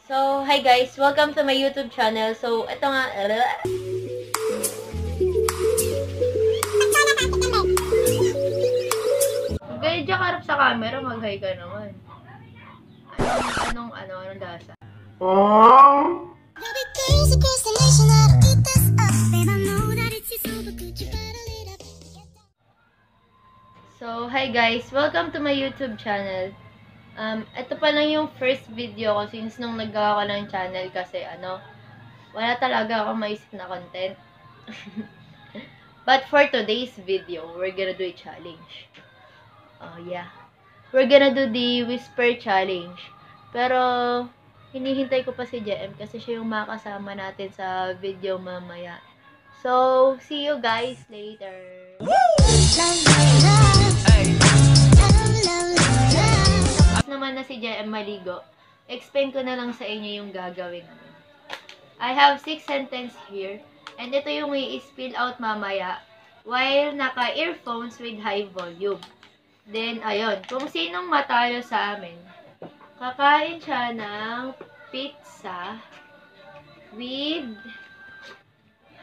So, hi guys! Welcome to my YouTube channel. So, ito nga... Gaya dyan karap sa camera, mag-hi ka naman. Anong dasa? So, hi guys! Welcome to my YouTube channel. Ito pa lang yung first video ko since nung naggawa ko ng channel kasi wala talaga akong maisip na content. But for today's video, we're gonna do a challenge. Oh yeah. We're gonna do the whisper challenge. Pero, hinihintay ko pa si JM kasi siya yung makasama natin sa video mamaya. So, see you guys later. Naman na si JM maligo, explain ko na lang sa inyo yung gagawin namin. I have 6 sentences here, and ito yung i-spill out mamaya while naka-earphones with high volume. Then, ayun, kung sinong matalo sa amin, kakain siya ng pizza with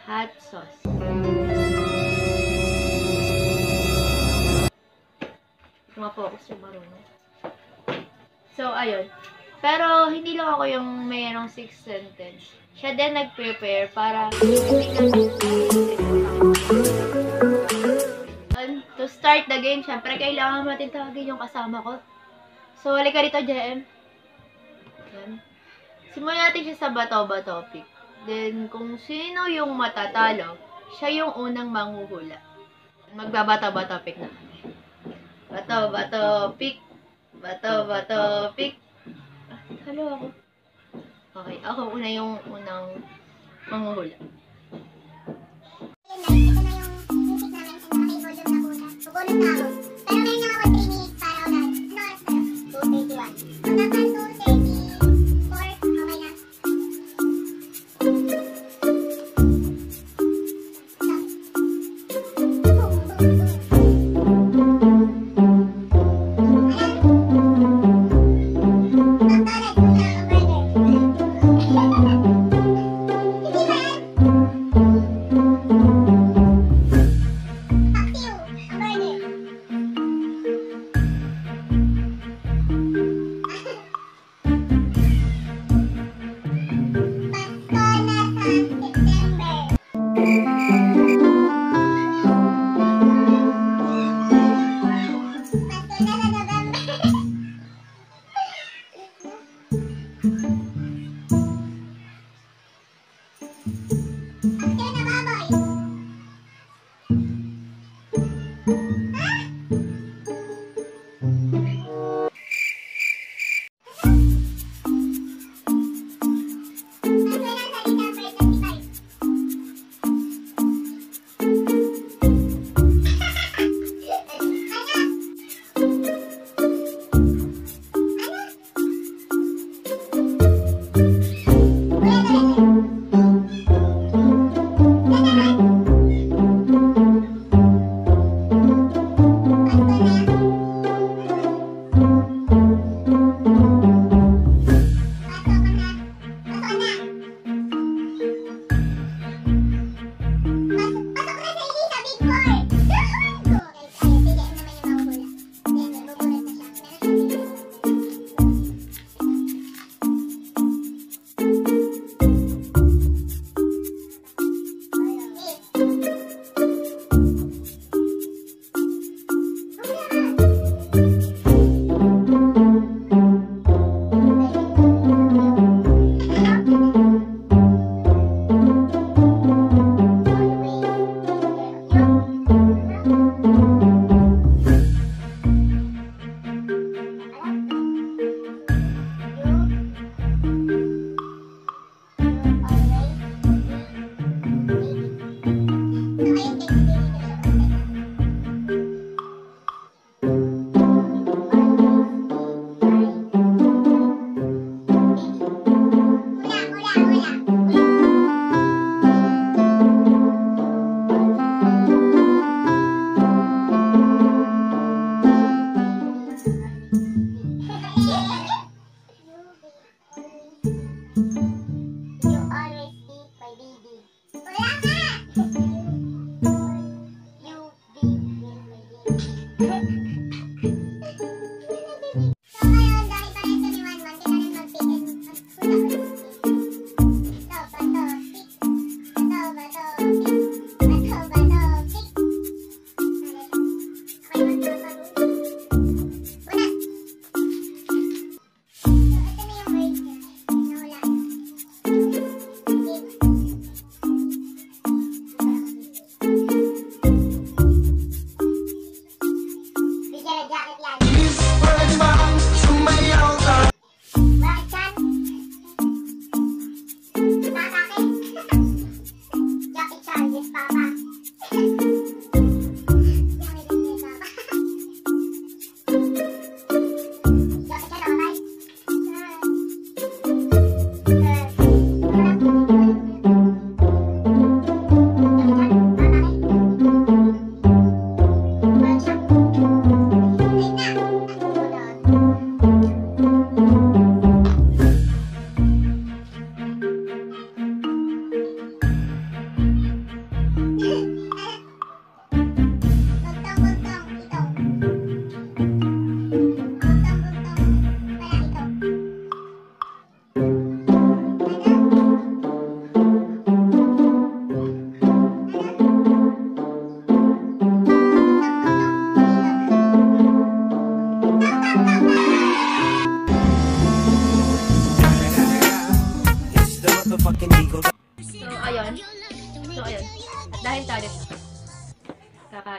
hot sauce. Mafocus yung marunong. So, ayun. Pero, hindi lang ako yung mayroong 6 sentence. Siya din nag-prepare para to start the game, syempre, kailangan natin tawagin yung kasama ko. So, halika rito, JM. Yan. Simulan natin siya sa bato-bato topic. Then, kung sino yung matatalo, siya yung unang manghuhula. Magbabato-bato topic na kami. Bato-bato pick. Bato-bato pick. Talo ako. Okay, ako una yung unang manghuhula. Ito na yung music namin sa may volume na muna. Bubulong na ako. Pero meron lang ako 3 minutes para ulan. Ano oras na? 2:31. Kung naka 2:34, okay na.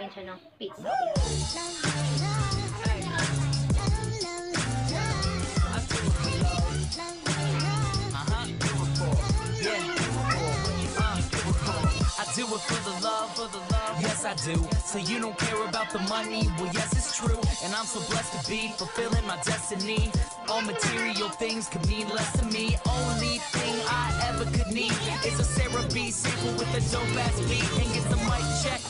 rin siya ng pizza. Do it for the love, yes I do. So you don't care about the money, well yes it's true. And I'm so blessed to be fulfilling my destiny. All material things could mean less to me. Only thing I ever could need is a Sarah B sample with a dope ass beat. And get the mic check,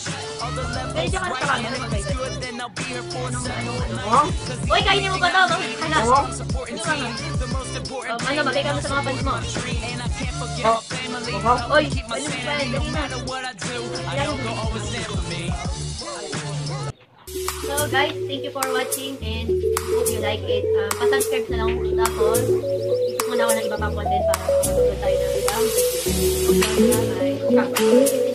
all the levels right. And if it's good then I'll be here for several nights. Uy, kainin mo ba ito? Hala. Supporting team, the most important Ano, magay ka mo sa mga fans mo. and I can't forget my family. Uy, Keep my ano pa, sanity no dali na. matter what I do. I know they'll always stand for me. So guys, thank you for watching and hope you like it. Pa-subscribe na lang tapos isip muna ako ng iba pang content para makapagod tayo ng ibang. Bye!